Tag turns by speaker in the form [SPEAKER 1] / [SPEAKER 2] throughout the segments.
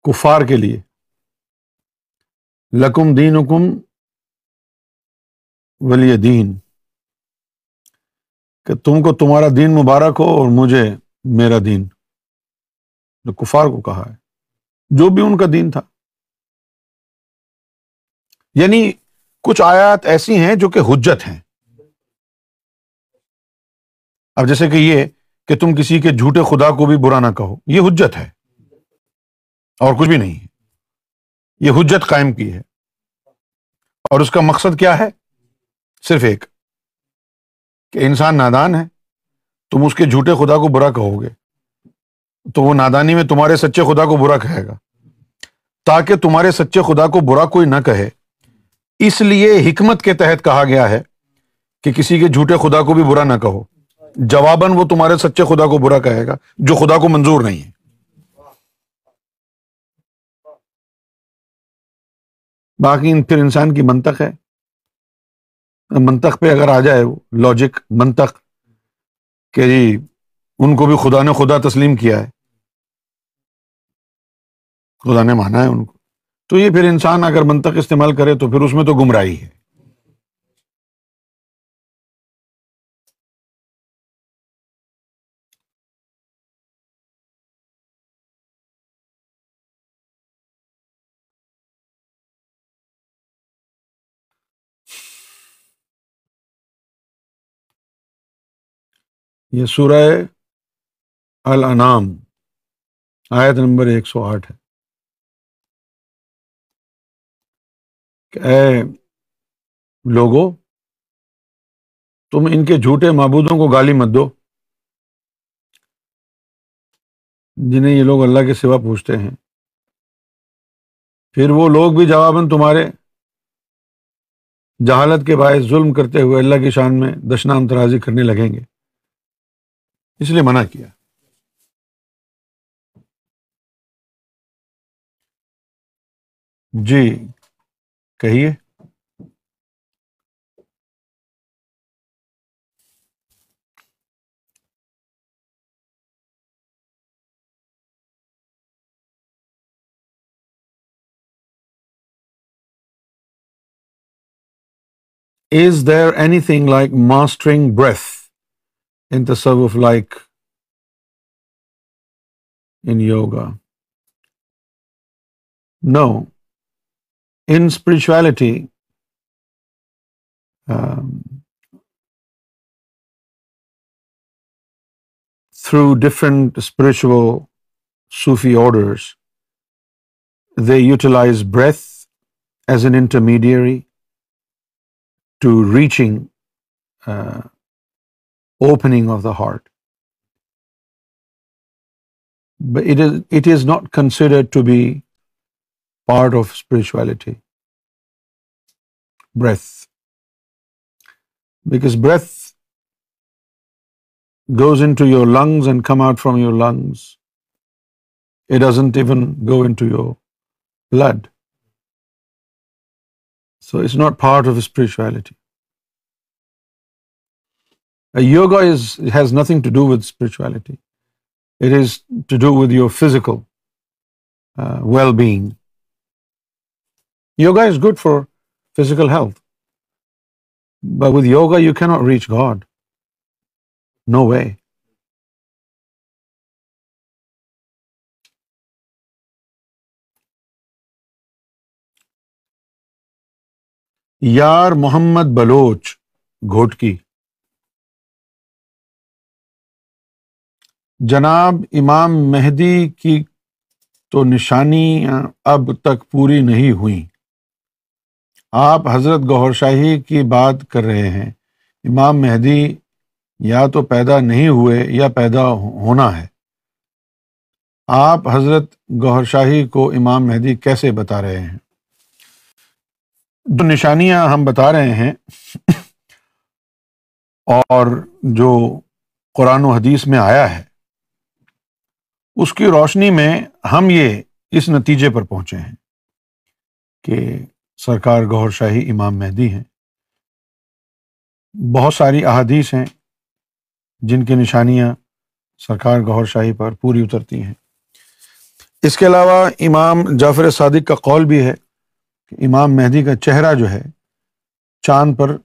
[SPEAKER 1] کفار کے لیے، لکم دینکم ولی دین، کہ تم کو تمہارا دین مبارک ہو اور مجھے میرا دین، جو کفار کو کہا ہے، جو بھی ان کا دین تھا۔ یعنی کچھ آیات ایسی ہیں جو کہ حجت ہیں۔ اب جیسے کہ یہ کہ تم کسی کے جھوٹے خدا کو بھی برا نہ کہو، یہ حجت ہے اور کچھ بھی نہیں ہے، یہ حجت قائم کی ہے، اور اس کا مقصد کیا ہے؟ صرف ایک، کہ انسان نادان ہے، تم اس کے جھوٹے خدا کو برا کہو گے تو وہ نادانی میں تمہارے سچے خدا کو برا کہے گا، تاکہ تمہارے سچے خدا کو برا کوئی نہ کہے، اس لیے حکمت کے تحت کہا گیا ہے کہ کسی کے جھوٹے خدا کو بھی برا نہ کہو، جواباً وہ تمہارے سچے خدا کو برا کہے گا جو خدا کو منظور نہیں ہے۔ باقی پھر انسان کی منطق ہے، منطق پہ اگر آ جائے، وہ لاجک منطق کہ جی ان کو بھی خدا نے خدا تسلیم کیا ہے، خدا نے مانا ہے ان کو، تو یہ پھر انسان اگر منطق استعمال کرے تو پھر اس میں تو گمراہی ہے۔ یہ سورہ الانعام آیت نمبر 108 ہے کہ اے لوگو، تم ان کے جھوٹے معبودوں کو گالی مت دو جنہیں یہ لوگ اللہ کے سوا پوچھتے ہیں، پھر وہ لوگ بھی جواباً تمہارے جہالت کے باعث ظلم کرتے ہوئے اللہ کی شان میں دشنام ترازی کرنے لگیں گے، اس لیے منع کیا۔ جی کہیے۔ Is there anything like mastering breath in tasawwuf, like in yoga? No. In spirituality, um, through different spiritual Sufi orders, they utilize breath as an intermediary to reaching uh, opening of the heart. But it is not considered to be part of spirituality, breath, because breath goes into your lungs and come out from your lungs. It doesn't even go into your blood. So it's not part of spirituality. Yoga has nothing to do with spirituality. It is to do with your physical well-being. Yoga is good for physical health, but with yoga you cannot reach God. No way. یار محمد بلوچ گھوٹکی، جناب امام مہدی کی تو نشانیاں اب تک پوری نہیں ہوئیں، آپ حضرت گوہر شاہی کی بات کر رہے ہیں، امام مہدی یا تو پیدا نہیں ہوئے یا پیدا ہونا ہے، آپ حضرت گوہر شاہی کو امام مہدی کیسے بتا رہے ہیں؟ جو نشانیاں ہم بتا رہے ہیں اور جو قرآن و حدیث میں آیا ہے، اس کی روشنی میں ہم اس نتیجے پر پہنچے ہیں کہ سرکار گوہر شاہی امام مہدی ہیں۔ بہت ساری احادیث ہیں جن کی نشانیاں سرکار گوہر شاہی پر پوری اترتی ہیں۔ اس کے علاوہ امام جعفر صادق کا قول بھی ہے کہ امام مہدی کا چہرہ جو ہے چاند پر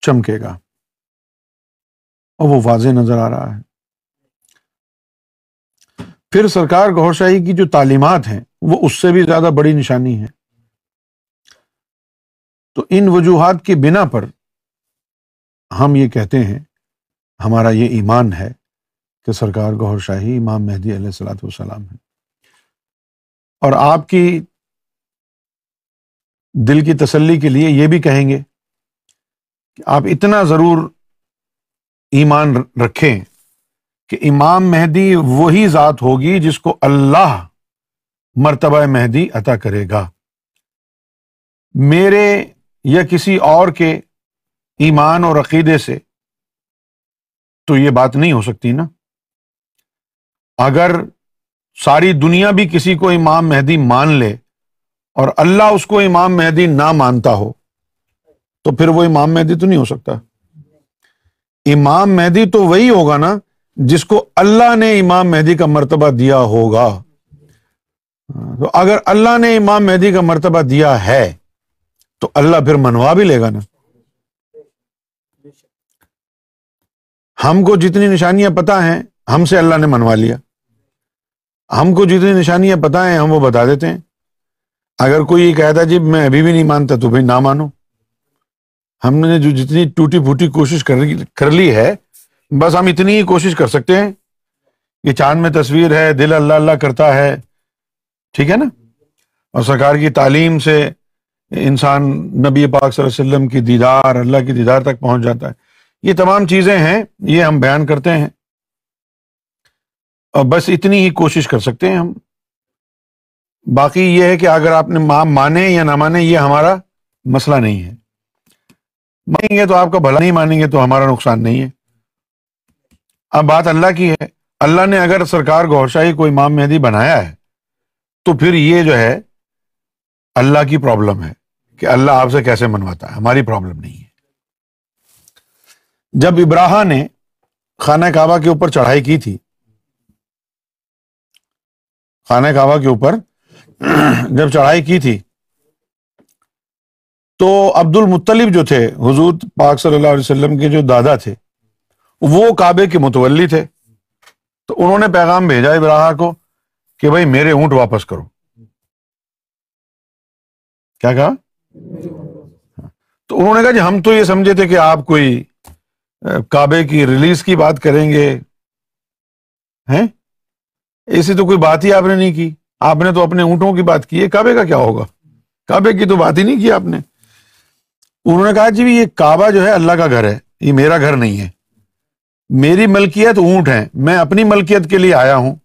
[SPEAKER 1] چمکے گا، اور وہ واضح نظر آ رہا ہے۔ پھر سرکار گوھر شاہی کی جو تعلیمات ہیں وہ اس سے بھی زیادہ بڑی نشانی ہے۔ تو ان وجوہات کی بنا پر ہم یہ کہتے ہیں، ہمارا یہ ایمان ہے کہ سرکار گوھر شاہی امام مہدی علیہ الصلوۃ والسلام ہے۔ اور آپ کی دل کی تسلی کے لیے یہ بھی کہیں گے کہ آپ اتنا ضرور ایمان رکھیں کہ امام مہدی وہی ذات ہوگی جس کو اللہ مرتبہ مہدی عطا کرے گا۔ میرے یا کسی اور کے ایمان اور عقیدے سے تو یہ بات نہیں ہو سکتی نا۔ اگر ساری دنیا بھی کسی کو امام مہدی مان لے اور اللہ اس کو امام مہدی نہ مانتا ہو تو پھر وہ امام مہدی تو نہیں ہو سکتا۔ امام مہدی تو وہی ہوگا نا جس کو اللہ نے امام مہدی کا مرتبہ دیا ہوگا۔ تو اگر اللہ نے امام مہدی کا مرتبہ دیا ہے تو اللہ پھر منوا بھی لے گا نا۔ ہم کو جتنی نشانیاں پتہ ہیں ہم سے اللہ نے منوا لیا، ہم کو جتنی نشانیاں پتہ ہیں ہم وہ بتا دیتے ہیں۔ اگر کوئی یہ کہتا جی میں ابھی بھی نہیں مانتا تو بھائی نہ مانو۔ ہم نے جو جتنی ٹوٹی پھوٹی کوشش کر لی ہے، بس ہم اتنی ہی کوشش کر سکتے ہیں کہ چاند میں تصویر ہے، دل اللہ اللہ کرتا ہے، ٹھیک ہے نا، اور سرکار کی تعلیم سے انسان نبی پاک صلی اللہ علیہ وسلم کی دیدار، اللہ کی دیدار تک پہنچ جاتا ہے۔ یہ تمام چیزیں ہیں، یہ ہم بیان کرتے ہیں، اور بس اتنی ہی کوشش کر سکتے ہیں ہم۔ باقی یہ ہے کہ اگر آپ نے مانے یا نہ مانے یہ ہمارا مسئلہ نہیں ہے۔ مانیں گے تو آپ کا بھلا، نہیں مانیں گے تو ہمارا نقصان نہیں ہے۔ اب بات اللہ کی ہے، اللہ نے اگر سرکار گوھر شاہی کو امام مہدی بنایا ہے تو پھر یہ جو ہے اللہ کی پرابلم ہے کہ اللہ آپ سے کیسے منواتا ہے، ہماری پرابلم نہیں ہے۔ جب ابراہا نے خانہ کعبہ کے اوپر چڑھائی کی تھی، خانہ کعبہ کے اوپر جب چڑھائی کی تھی تو عبد المطلب جو تھے حضور پاک صلی اللہ علیہ وسلم کے جو دادا تھے وہ کعبے کے متولی تھے، تو انہوں نے پیغام بھیجا ابراہا کو کہ بھائی میرے اونٹ واپس کرو۔ کیا کہا؟ تو انہوں نے کہا جی ہم تو یہ سمجھے تھے کہ آپ کوئی کعبے کی ریلیز کی بات کریں گے، ہیں ایسی تو کوئی بات ہی آپ نے نہیں کی، آپ نے تو اپنے اونٹوں کی بات کی ہے، کعبے کا کیا ہوگا، کعبے کی تو بات ہی نہیں کی آپ نے۔ انہوں نے کہا جی یہ کعبہ جو ہے اللہ کا گھر ہے، یہ میرا گھر نہیں ہے، میری ملکیت اونٹ ہے، میں اپنی ملکیت کے لیے آیا ہوں،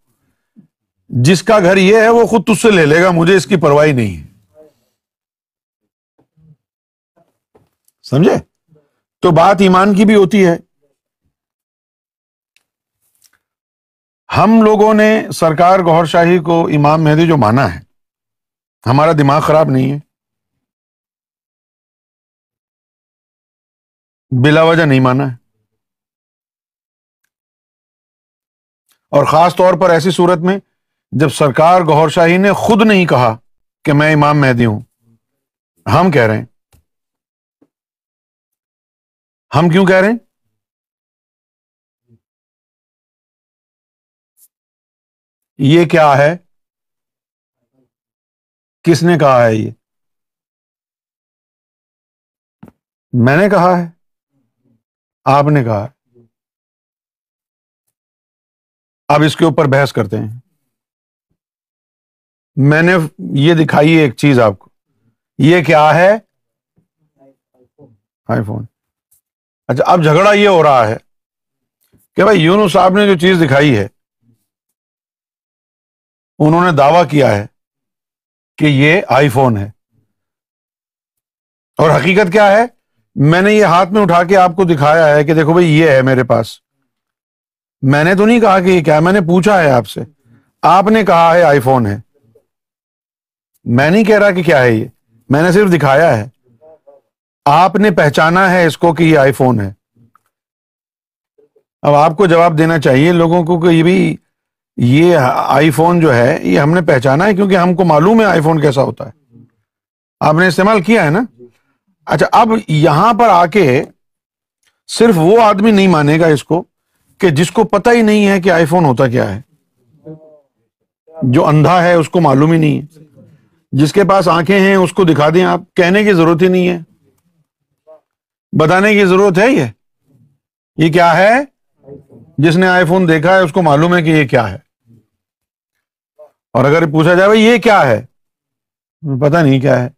[SPEAKER 1] جس کا گھر یہ ہے وہ خود تجھ سے لے لے گا، مجھے اس کی پرواہ نہیں ہے۔ سمجھے؟ تو بات ایمان کی بھی ہوتی ہے۔ ہم لوگوں نے سرکار گوھر شاہی کو امام مہدی جو مانا ہے، ہمارا دماغ خراب نہیں ہے، بلا وجہ نہیں مانا ہے، اور خاص طور پر ایسی صورت میں جب سرکار گوھر شاہی نے خود نہیں کہا کہ میں امام مہدی ہوں، ہم کہہ رہے ہیں۔ ہم کیوں کہہ رہے ہیں؟ یہ کیا ہے؟ کس نے کہا ہے؟ یہ میں نے کہا ہے، آپ نے کہا ہے؟ اب اس کے اوپر بحث کرتے ہیں۔ میں نے یہ دکھائی ہے ایک چیز آپ کو، یہ کیا ہے؟ آئی فون۔ اچھا اب جھگڑا یہ ہو رہا ہے کہ بھائی یونس صاحب نے جو چیز دکھائی ہے، انہوں نے دعویٰ کیا ہے کہ یہ آئی فون ہے، اور حقیقت کیا ہے؟ میں نے یہ ہاتھ میں اٹھا کے آپ کو دکھایا ہے کہ دیکھو بھائی یہ ہے میرے پاس۔ میں نے تو نہیں کہا کہ یہ کیا ہے، میں نے پوچھا ہے آپ سے، آپ نے کہا ہے آئی فون ہے، میں نہیں کہہ رہا کہ کیا ہے یہ، میں نے صرف دکھایا ہے، آپ نے پہچانا ہے اس کو کہ یہ آئی فون ہے۔ اب آپ کو جواب دینا چاہیے لوگوں کو کہ یہ بھی یہ آئی فون جو ہے یہ ہم نے پہچانا ہے کیونکہ ہم کو معلوم ہے آئی فون کیسا ہوتا ہے. آپ نے استعمال کیا ہے نا. اچھا اب یہاں پر آ کے صرف وہ آدمی نہیں مانے گا اس کو کہ جس کو پتہ ہی نہیں ہے کہ آئی فون ہوتا کیا ہے. جو اندھا ہے اس کو معلوم ہی نہیں ہے. جس کے پاس آنکھیں ہیں اس کو دکھا دیں آپ, کہنے کی ضرورت ہی نہیں ہے, بتانے کی ضرورت ہے. یہ کیا ہے؟ جس نے آئی فون دیکھا ہے اس کو معلوم ہے کہ یہ کیا ہے. اور اگر پوچھا جائے بھائی یہ کیا ہے, پتہ نہیں کیا ہے,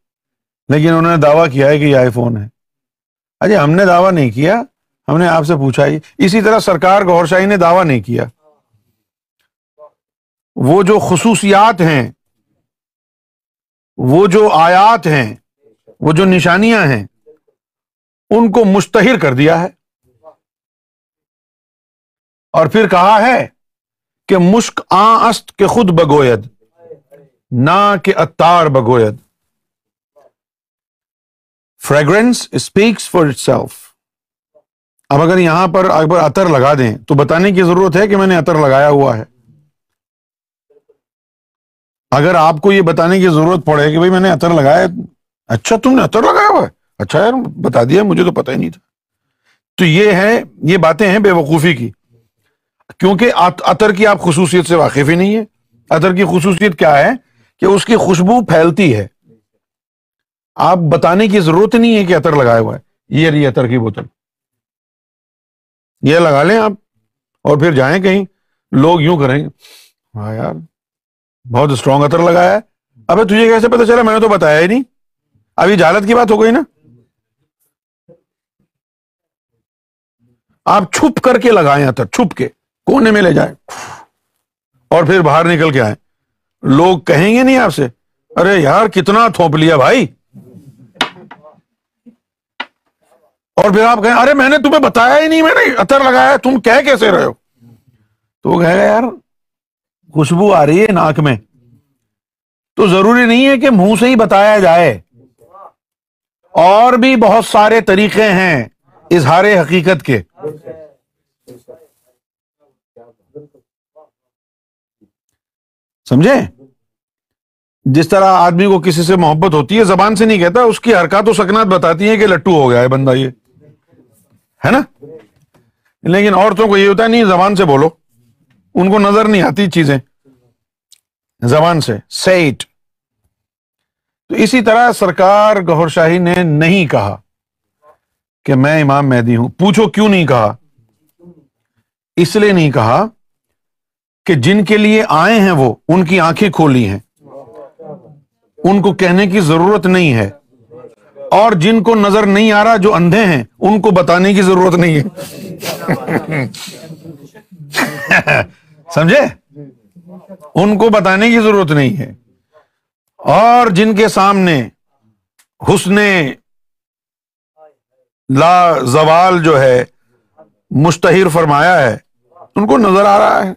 [SPEAKER 1] لیکن انہوں نے دعویٰ کیا ہے کہ یہ آئی فون ہے. اجے ہم نے دعویٰ نہیں کیا, ہم نے آپ سے پوچھا ہی. اسی طرح سرکار گوھر شاہی نے دعویٰ نہیں کیا. وہ جو خصوصیات ہیں, وہ جو آیات ہیں, وہ جو نشانیاں ہیں, ان کو مشتہر کر دیا ہے. اور پھر کہا ہے کہ مشک آں است کہ خود بگوید, نہ کہ عطار بگوید. Fragrance speaks for itself. اب اگر یہاں پر عطر لگا دیں تو بتانے کی ضرورت ہے کہ میں نے عطر لگایا ہوا ہے. اگر آپ کو یہ بتانے کی ضرورت پڑے کہ بھئی میں نے عطر لگایا, اچھا تم نے عطر لگایا ہوا ہے, اچھا یار بتا دیا, مجھے تو پتہ ہی نہیں تھا. تو یہ باتیں ہیں بے وقوفی کی, کیونکہ عطر کی آپ خصوصیت سے واقف ہی نہیں ہے. عطر کی خصوصیت کیا ہے کہ اس کی خوشبو پھیلتی ہے. آپ بتانے کی ضرورت نہیں ہے کہ عطر لگایا ہوا ہے. یہ رہی عطر کی بوتل, یہ لگا لیں آپ اور پھر جائیں کہیں, لوگ یوں کریں گے, ہاں یار بہت اسٹرانگ عطر لگایا ہے. ابے تجھے کیسے پتا چلا, میں نے تو بتایا ہی نہیں. ابھی جہالت کی بات ہو گئی نا. آپ چھپ کر کے لگائیں عطر, چھپ کے کونے میں لے جائیں اور پھر باہر نکل کے آئیں. لوگ کہیں گے نہیں آپ سے, ارے یار کتنا تھوپ لیا بھائی, اور پھر آپ کہیں ارے میں نے تمہیں بتایا ہی نہیں, میں نے عطر لگایا, تم کہہ کیسے رہے ہو. تو وہ کہے گا یار خوشبو آ رہی ہے ناک میں. تو ضروری نہیں ہے کہ منہ سے ہی بتایا جائے, اور بھی بہت سارے طریقے ہیں اظہار حقیقت کے. سمجھے؟ جس طرح آدمی کو کسی سے محبت ہوتی ہے زبان سے نہیں کہتا, اس کی حرکات و سکنات بتاتی ہیں کہ لٹو ہو گیا ہے بندہ, یہ ہے نا. لیکن عورتوں کو یہ ہوتا ہے نہیں, زبان سے بولو, ان کو نظر نہیں آتی چیزیں, زبان سے say it. تو اسی طرح سرکار گوھر شاہی نے نہیں کہا کہ میں امام مہدی ہوں. پوچھو کیوں نہیں کہا؟ اس لیے نہیں کہا کہ جن کے لیے آئے ہیں وہ, ان کی آنکھیں کھولی ہیں, ان کو کہنے کی ضرورت نہیں ہے. اور جن کو نظر نہیں آ رہا, جو اندھے ہیں, ان کو بتانے کی ضرورت نہیں ہے. سمجھے؟ ان کو بتانے کی ضرورت نہیں ہے. اور جن کے سامنے حسن لا زوال جو ہے مشتہر فرمایا ہے, ان کو نظر آ رہا ہے.